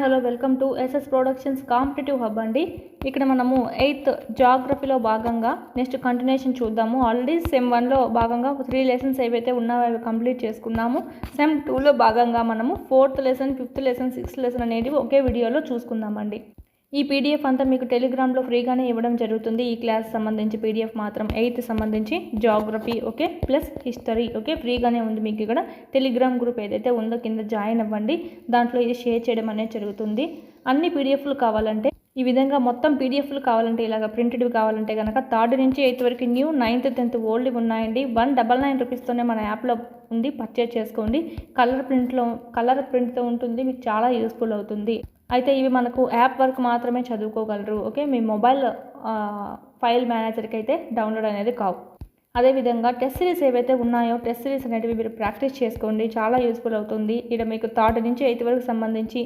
Hello welcome to SS productions competitive hub అండి. ఇక్కడ మనము 8th జాగ్రఫీలో భాగంగా నెక్స్ట్ కంటిన్యూషన్ చూద్దాము. ఆల్రెడీ సెమ్ 1లో భాగంగా 3 లెసన్స్ ఏవైతే ఉన్నాయో అవి కంప్లీట్ చేసుకున్నాము. సెమ్ 2లో భాగంగా మనము 4th lesson, 5th lesson, 6th lesson అనేవి ఒకే వీడియోలో చూసుకుందామండి. ఈ పీడిఎఫ్ అంతా మీకు టెలిగ్రామ్లో ఫ్రీగానే ఇవ్వడం జరుగుతుంది. ఈ క్లాస్ సంబంధించి పీడిఎఫ్ మాత్రం 8th సంబంధించి geography okay plus history okay ఫ్రీగానే ఉంది. మీకు ఇక్కడ టెలిగ్రామ్ గ్రూప్ ఏదైతే ఉందో కింద జాయిన్ అవ్వండి. దాంట్లో ఇది షేర్ చేయడం అనేది జరుగుతుంది. అన్ని పీడిఎఫ్లు కావాలంటే ఈ విధంగా మొత్తం పీడిఎఫ్లు కావాలంటే ఇలాగ ప్రింటెడ్వి కావాలంటే కనుక 3rd నుంచి 8th వరకు న్యూ, 9th 10th ఓల్డ్ ఉన్నాయండి. 199 రూపీస్తోనే మన యాప్లో ఉంది, పర్చేజ్ చేసుకోండి. కలర్ ప్రింట్తో ఉంటుంది, మీకు చాలా యూస్ఫుల్ అవుతుంది. అయితే ఇవి మనకు యాప్ వరకు మాత్రమే చదువుకోగలరు. ఓకే, మీ మొబైల్ ఫైల్ మేనేజర్కి అయితే డౌన్లోడ్ అనేది కావు. అదేవిధంగా టెస్ట్ సిరీస్ ఏవైతే ఉన్నాయో టెస్ట్ సిరీస్ అనేటివి మీరు ప్రాక్టీస్ చేసుకోండి, చాలా యూస్ఫుల్ అవుతుంది. ఇక్కడ మీకు 3rd నుంచి 8th వరకు సంబంధించి